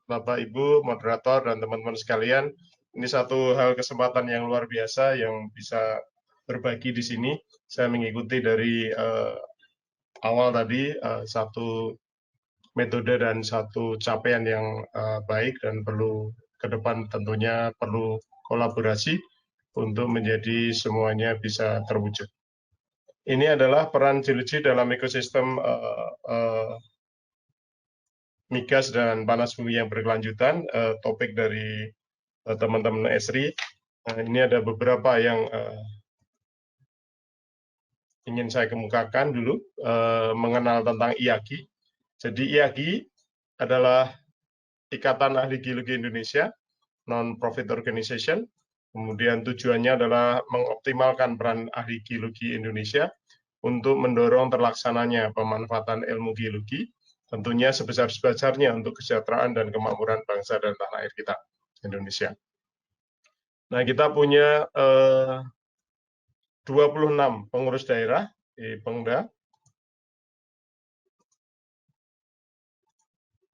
Bapak, Ibu, moderator, dan teman-teman sekalian. Ini satu hal kesempatan yang luar biasa yang bisa berbagi di sini. Saya mengikuti dari awal tadi satu metode dan satu capaian yang baik dan perlu ke depan tentunya perlu kolaborasi untuk menjadi semuanya bisa terwujud. Ini adalah peran geologi dalam ekosistem migas dan panas bumi yang berkelanjutan, topik dari teman-teman Esri. Ini ada beberapa yang ingin saya kemukakan dulu, mengenal tentang IAGI. Jadi IAGI adalah Ikatan Ahli Geologi Indonesia, non-profit organization. Kemudian tujuannya adalah mengoptimalkan peran ahli geologi Indonesia untuk mendorong terlaksananya pemanfaatan ilmu geologi, tentunya sebesar-besarnya untuk kesejahteraan dan kemakmuran bangsa dan tanah air kita, Indonesia. Nah, kita punya 26 pengurus daerah di Pengda.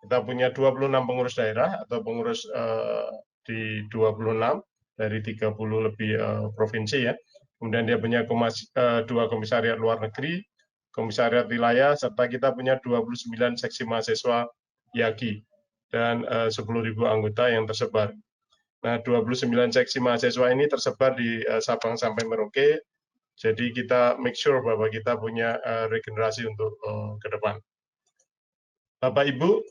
Kita punya 26 pengurus daerah atau pengurus di 26 dari 30 lebih provinsi ya. Kemudian dia punya 2 komisariat luar negeri, komisariat wilayah, serta kita punya 29 seksi mahasiswa IAGI dan 10.000 anggota yang tersebar. Nah, 29 seksi mahasiswa ini tersebar di Sabang sampai Merauke. Jadi kita make sure bahwa kita punya regenerasi untuk ke depan. Bapak Ibu,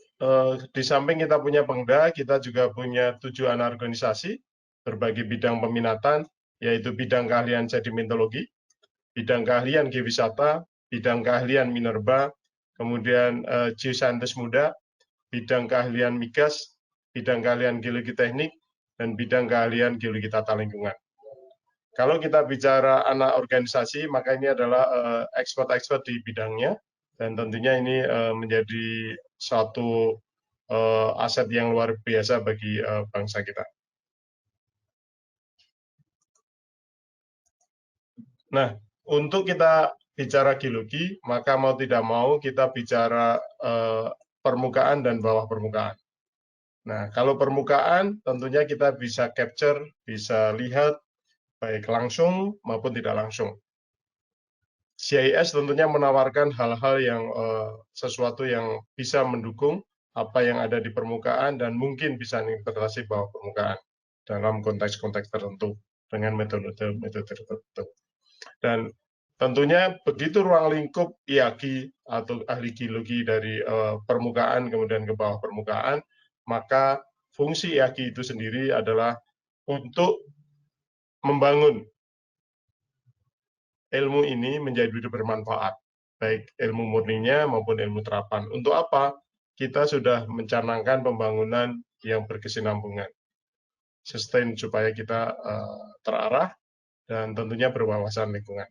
di samping kita punya Pengda, kita juga punya 7 anak organisasi berbagai bidang peminatan, yaitu bidang keahlian sedimentologi, bidang keahlian geowisata, bidang keahlian minerba, kemudian geosaintis muda, bidang keahlian migas, bidang keahlian geologi teknik, dan bidang keahlian geologi tata lingkungan. Kalau kita bicara anak organisasi, maka ini adalah expert-expert di bidangnya, dan tentunya ini menjadi suatu aset yang luar biasa bagi bangsa kita. Nah, untuk kita bicara geologi, maka mau tidak mau kita bicara permukaan dan bawah permukaan. Nah, kalau permukaan tentunya kita bisa capture, bisa lihat baik langsung maupun tidak langsung. GIS tentunya menawarkan hal-hal yang sesuatu yang bisa mendukung apa yang ada di permukaan dan mungkin bisa diinterpretasi bawah permukaan dalam konteks-konteks tertentu dengan metode-metode tertentu. Dan tentunya begitu ruang lingkup IAGI atau ahli geologi dari permukaan kemudian ke bawah permukaan, maka fungsi IAGI itu sendiri adalah untuk membangun ilmu ini menjadi bermanfaat, baik ilmu murninya maupun ilmu terapan. Untuk apa? Kita sudah mencanangkan pembangunan yang berkesinambungan, sustain supaya kita terarah dan tentunya berwawasan lingkungan.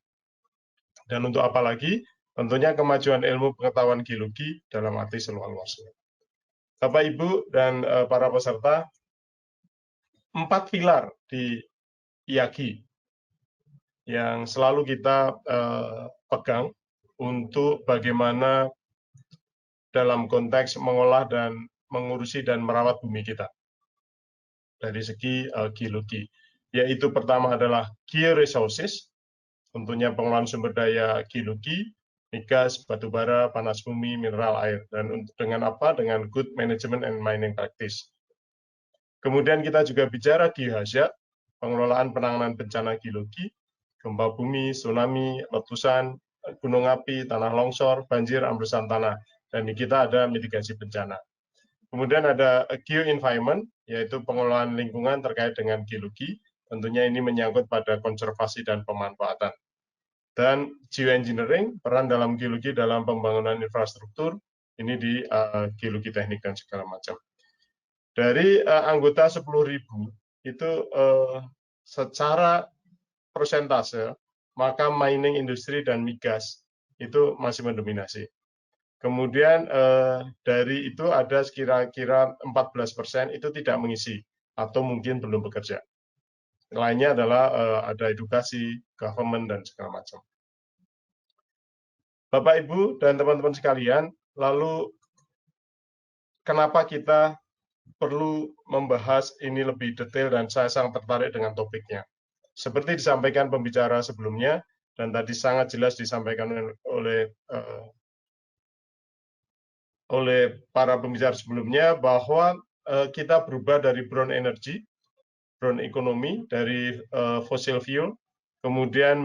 Dan untuk apa lagi? Tentunya kemajuan ilmu pengetahuan geologi dalam arti seluas-luasnya. Bapak, Ibu, dan para peserta, 4 pilar di IAGI yang selalu kita pegang untuk bagaimana dalam konteks mengolah dan mengurusi dan merawat bumi kita dari segi geologi. Yaitu pertama adalah georesources, tentunya pengelolaan sumber daya geologi, migas, batu bara, panas bumi, mineral air. Dan dengan apa? Dengan good management and mining practice. Kemudian kita juga bicara geohazard, pengelolaan penanganan bencana geologi, gempa bumi, tsunami, letusan, gunung api, tanah longsor, banjir, amblesan tanah. Dan di kita ada mitigasi bencana. Kemudian ada geoenvironment, yaitu pengelolaan lingkungan terkait dengan geologi. Tentunya ini menyangkut pada konservasi dan pemanfaatan. Dan geoengineering, peran dalam geologi dalam pembangunan infrastruktur, ini di geologi teknik dan segala macam. Dari anggota 10.000, itu secara persentase, maka mining industri dan migas itu masih mendominasi. Kemudian dari itu ada kira-kira 14% itu tidak mengisi atau mungkin belum bekerja. Lainnya adalah ada edukasi, government, dan segala macam. Bapak, Ibu, dan teman-teman sekalian, lalu kenapa kita perlu membahas ini lebih detail dan saya sangat tertarik dengan topiknya. Seperti disampaikan pembicara sebelumnya, dan tadi sangat jelas disampaikan oleh para pembicara sebelumnya, bahwa kita berubah dari brown energy, brown economy, dari fossil fuel, kemudian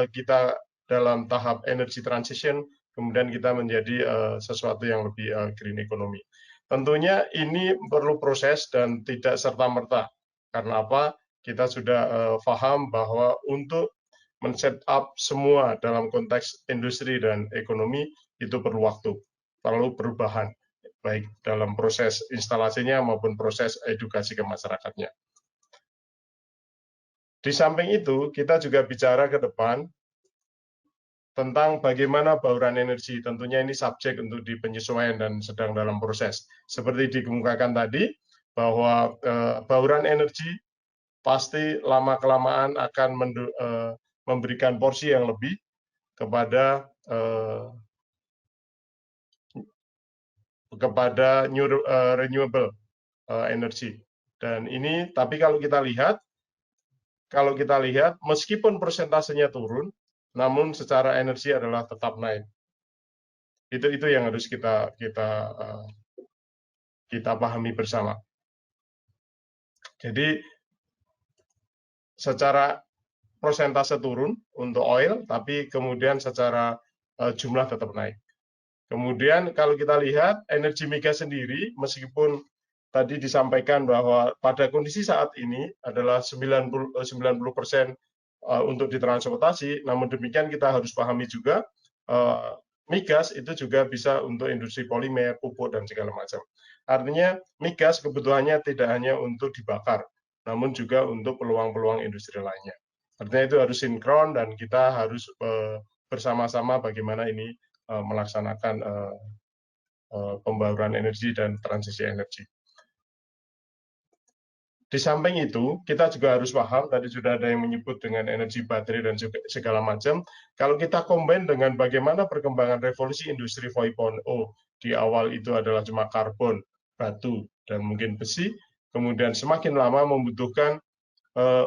kita dalam tahap energy transition, kemudian kita menjadi sesuatu yang lebih green economy. Tentunya ini perlu proses dan tidak serta-merta. Karena apa? Kita sudah paham bahwa untuk men-set up semua dalam konteks industri dan ekonomi itu perlu waktu, perlu perubahan, baik dalam proses instalasinya maupun proses edukasi ke masyarakatnya. Di samping itu, kita juga bicara ke depan tentang bagaimana bauran energi. Tentunya ini subjek untuk di penyesuaian dan sedang dalam proses. Seperti dikemukakan tadi, bahwa bauran energi pasti lama-kelamaan akan memberikan porsi yang lebih kepada renewable energy. Dan ini, tapi kalau kita lihat, meskipun persentasenya turun, namun secara energi adalah tetap naik. Itu yang harus kita pahami bersama. Jadi secara persentase turun untuk oil, tapi kemudian secara jumlah tetap naik. Kemudian kalau kita lihat energi migas sendiri, meskipun tadi disampaikan bahwa pada kondisi saat ini adalah 90% untuk ditransportasi, namun demikian kita harus pahami juga migas itu juga bisa untuk industri polimer, pupuk, dan segala macam. Artinya migas kebutuhannya tidak hanya untuk dibakar, namun juga untuk peluang-peluang industri lainnya. Artinya itu harus sinkron dan kita harus bersama-sama bagaimana ini melaksanakan pembauran energi dan transisi energi. Di samping itu, kita juga harus paham, tadi sudah ada yang menyebut dengan energi baterai dan juga segala macam, kalau kita combine dengan bagaimana perkembangan revolusi industri 4.0, di awal itu adalah cuma karbon, batu, dan mungkin besi, kemudian semakin lama membutuhkan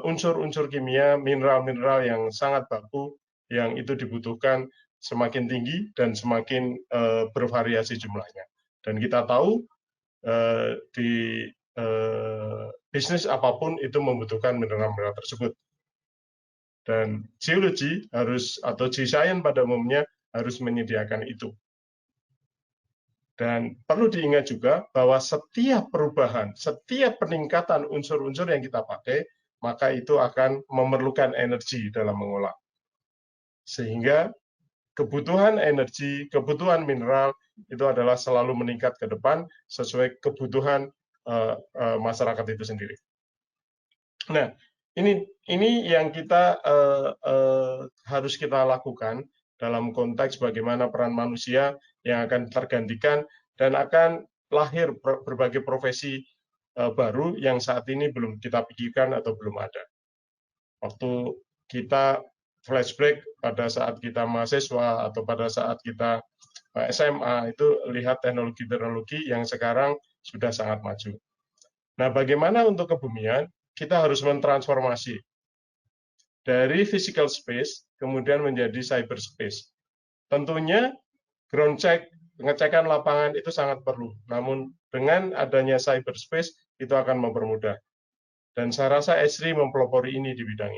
unsur-unsur kimia, mineral-mineral yang sangat baku, yang itu dibutuhkan semakin tinggi dan semakin bervariasi jumlahnya. Dan kita tahu di bisnis apapun itu membutuhkan mineral-mineral tersebut. Dan geologi harus, atau geoscience pada umumnya harus menyediakan itu. Dan perlu diingat juga bahwa setiap perubahan, setiap peningkatan unsur-unsur yang kita pakai, maka itu akan memerlukan energi dalam mengolah. Sehingga kebutuhan energi, kebutuhan mineral itu adalah selalu meningkat ke depan sesuai kebutuhan masyarakat itu sendiri. Nah, ini yang kita harus kita lakukan dalam konteks bagaimana peran manusia yang akan tergantikan dan akan lahir berbagai profesi baru yang saat ini belum kita pikirkan atau belum ada. Waktu kita flashback pada saat kita mahasiswa atau pada saat kita SMA, itu lihat teknologi-teknologi yang sekarang sudah sangat maju. Nah, bagaimana untuk kebumian? Kita harus mentransformasi dari physical space kemudian menjadi cyberspace. Tentunya ground check, pengecekan lapangan itu sangat perlu. Namun dengan adanya cyberspace itu akan mempermudah. Dan saya rasa Esri mempelopori ini di bidang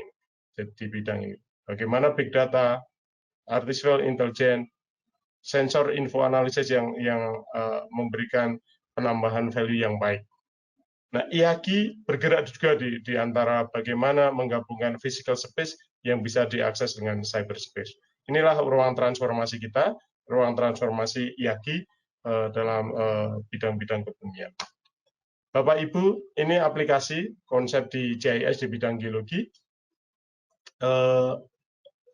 ini. Bagaimana big data, artificial intelligence, sensor info analisis yang memberikan penambahan value yang baik. Nah, IAGI bergerak juga di antara bagaimana menggabungkan physical space yang bisa diakses dengan cyberspace. Inilah ruang transformasi kita, ruang transformasi IAGI dalam bidang-bidang kebumian. Bapak Ibu, ini aplikasi konsep di GIS di bidang geologi.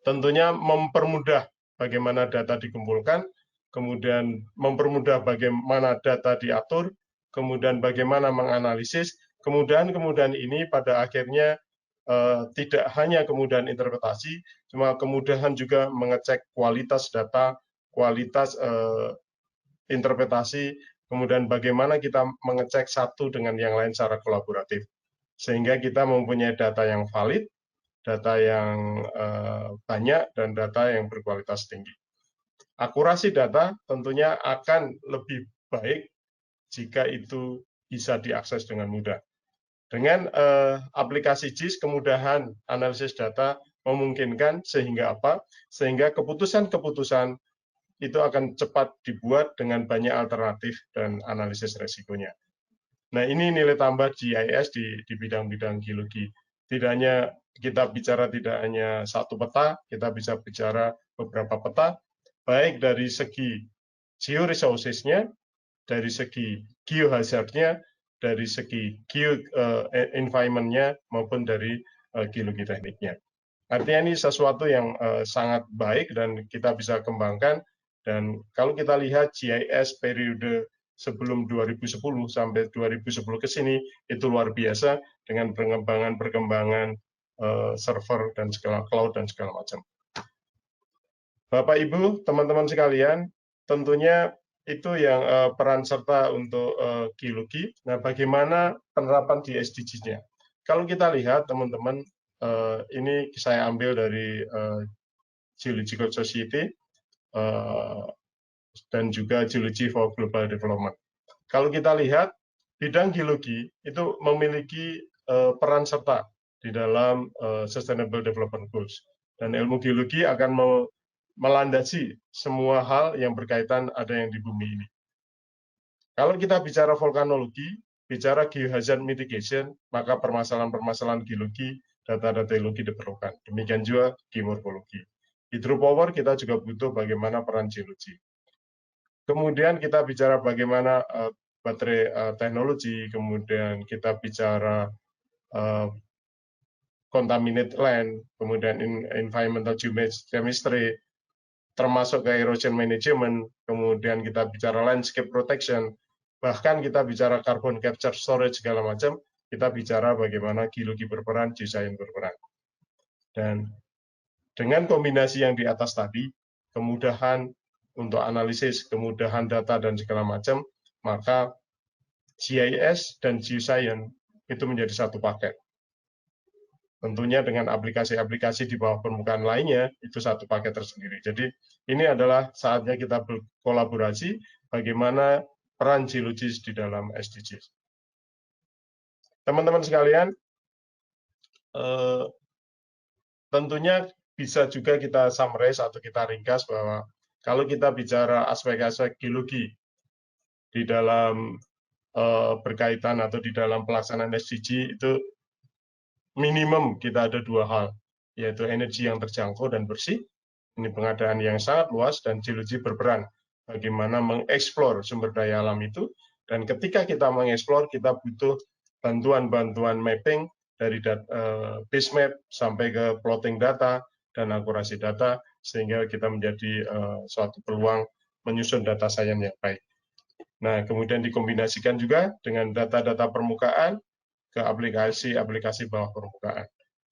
Tentunya mempermudah bagaimana data dikumpulkan, kemudian mempermudah bagaimana data diatur, kemudian bagaimana menganalisis, kemudian ini pada akhirnya tidak hanya kemudahan interpretasi, cuma kemudahan juga mengecek kualitas data, kualitas interpretasi, kemudian bagaimana kita mengecek satu dengan yang lain secara kolaboratif, sehingga kita mempunyai data yang valid, data yang banyak, dan data yang berkualitas tinggi. Akurasi data tentunya akan lebih baik jika itu bisa diakses dengan mudah. Dengan aplikasi JIS, kemudahan analisis data memungkinkan sehingga apa? Sehingga keputusan-keputusan itu akan cepat dibuat dengan banyak alternatif dan analisis resikonya. Nah, ini nilai tambah GIS di bidang-bidang geologi. Tidak hanya kita bicara tidak hanya satu peta, kita bisa bicara beberapa peta, baik dari segi georesources-nya, dari segi geohazard-nya, dari segi environment-nya, maupun dari geologi tekniknya. Artinya ini sesuatu yang sangat baik dan kita bisa kembangkan. Dan kalau kita lihat GIS periode sebelum 2010 sampai 2010 ke sini, itu luar biasa dengan perkembangan server dan segala cloud dan segala macam. Bapak Ibu, teman-teman sekalian, tentunya itu yang peran serta untuk geologi. Nah, bagaimana penerapan di SDGs-nya? Kalau kita lihat, teman-teman, ini saya ambil dari Geological Society dan juga Geology for Global Development. Kalau kita lihat, bidang geologi itu memiliki peran serta di dalam Sustainable Development Goals. Dan ilmu geologi akan melandasi semua hal yang berkaitan ada yang di bumi ini. Kalau kita bicara vulkanologi, bicara geohazard mitigation, maka permasalahan-permasalahan geologi, data-data geologi diperlukan. Demikian juga geomorfologi. Hydropower kita juga butuh bagaimana peran geologi. Kemudian kita bicara bagaimana baterai teknologi, kemudian kita bicara contaminated land, kemudian environmental geochemistry, termasuk ke erosion management, kemudian kita bicara landscape protection, bahkan kita bicara carbon capture storage segala macam, kita bicara bagaimana geologi berperan, geoscience berperan. Dan dengan kombinasi yang di atas tadi, kemudahan untuk analisis, kemudahan data dan segala macam, maka GIS dan geoscience itu menjadi satu paket. Tentunya dengan aplikasi-aplikasi di bawah permukaan lainnya, itu satu paket tersendiri. Jadi ini adalah saatnya kita berkolaborasi bagaimana peran geologis di dalam SDGs. Teman-teman sekalian, tentunya bisa juga kita summarize atau kita ringkas bahwa kalau kita bicara aspek-aspek geologi di dalam berkaitan atau di dalam pelaksanaan SDG itu minimum kita ada dua hal, yaitu energi yang terjangkau dan bersih. Ini pengadaan yang sangat luas dan geologi berperan bagaimana mengeksplor sumber daya alam itu. Dan ketika kita mengeksplor, kita butuh bantuan-bantuan mapping dari base map sampai ke plotting data dan akurasi data, sehingga kita menjadi suatu peluang menyusun data science yang baik. Nah, kemudian dikombinasikan juga dengan data-data permukaan ke aplikasi-aplikasi bawah permukaan.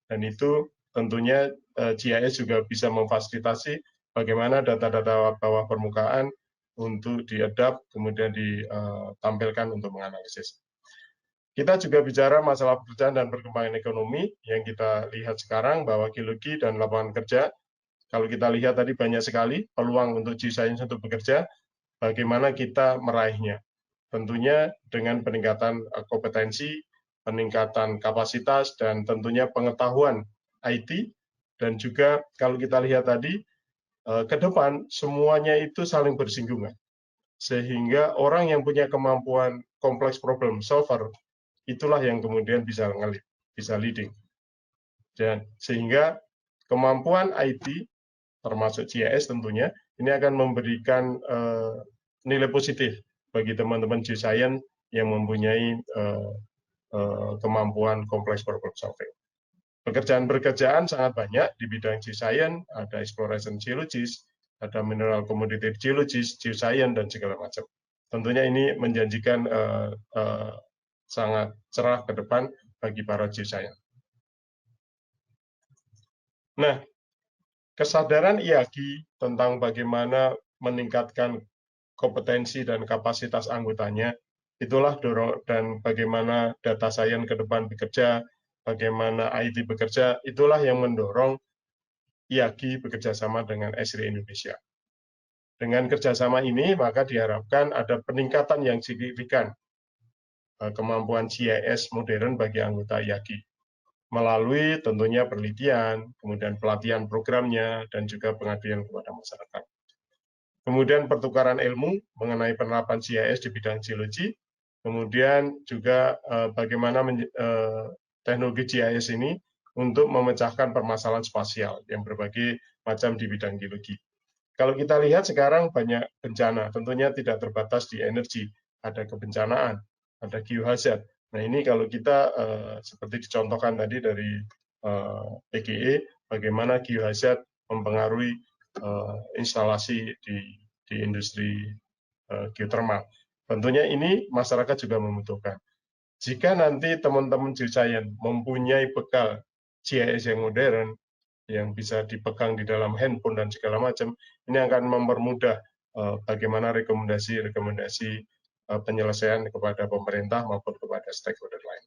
Dan itu tentunya GIS juga bisa memfasilitasi bagaimana data-data bawah permukaan untuk diadapt, kemudian ditampilkan untuk menganalisis. Kita juga bicara masalah pekerjaan dan perkembangan ekonomi yang kita lihat sekarang bahwa geologi dan lapangan kerja, kalau kita lihat tadi banyak sekali peluang untuk geoscience untuk bekerja, bagaimana kita meraihnya. Tentunya dengan peningkatan kompetensi, peningkatan kapasitas, dan tentunya pengetahuan IT, dan juga kalau kita lihat tadi, ke depan semuanya itu saling bersinggungan. Sehingga orang yang punya kemampuan kompleks problem solver, itulah yang kemudian bisa ngelit, bisa leading. Dan sehingga kemampuan IT, termasuk GIS tentunya, ini akan memberikan nilai positif bagi teman-teman geoscience yang mempunyai kemampuan kompleks problem solving. Pekerjaan-pekerjaan sangat banyak di bidang geoscience, ada exploration geologist, ada mineral commodity geologist, geoscience, dan segala macam. Tentunya ini menjanjikan sangat cerah ke depan bagi para geoscience. Nah, kesadaran IAGI tentang bagaimana meningkatkan kompetensi dan kapasitas anggotanya. Itulah dorong dan bagaimana data science ke depan bekerja, bagaimana IT bekerja, itulah yang mendorong IAGI bekerja sama dengan Esri Indonesia. Dengan kerjasama ini, maka diharapkan ada peningkatan yang signifikan kemampuan GIS modern bagi anggota IAGI, melalui tentunya penelitian, kemudian pelatihan programnya, dan juga pengabdian kepada masyarakat. Kemudian pertukaran ilmu mengenai penerapan GIS di bidang geologi, kemudian juga bagaimana teknologi GIS ini untuk memecahkan permasalahan spasial yang berbagai macam di bidang geologi. Kalau kita lihat sekarang banyak bencana, tentunya tidak terbatas di energi, ada kebencanaan, ada geohazard. Nah ini kalau kita seperti dicontohkan tadi dari PGE, bagaimana geohazard mempengaruhi instalasi di industri geothermal. Tentunya ini masyarakat juga membutuhkan. Jika nanti teman-teman geoscience mempunyai bekal GIS yang modern, yang bisa dipegang di dalam handphone dan segala macam, ini akan mempermudah bagaimana rekomendasi penyelesaian kepada pemerintah maupun kepada stakeholder lain.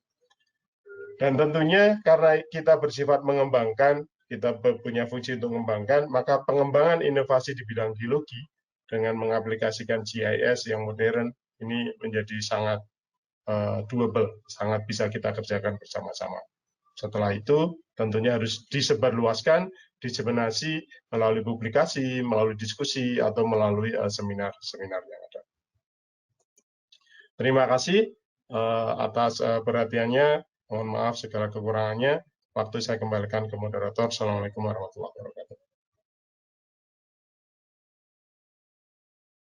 Dan tentunya karena kita bersifat mengembangkan, kita punya fungsi untuk mengembangkan, maka pengembangan inovasi di bidang geologi dengan mengaplikasikan GIS yang modern ini menjadi sangat doable, sangat bisa kita kerjakan bersama-sama. Setelah itu tentunya harus disebarluaskan, diseminasi melalui publikasi, melalui diskusi, atau melalui seminar-seminar yang ada. Terima kasih atas perhatiannya. Mohon maaf segala kekurangannya. Waktu saya kembalikan ke moderator. Assalamualaikum warahmatullahi wabarakatuh.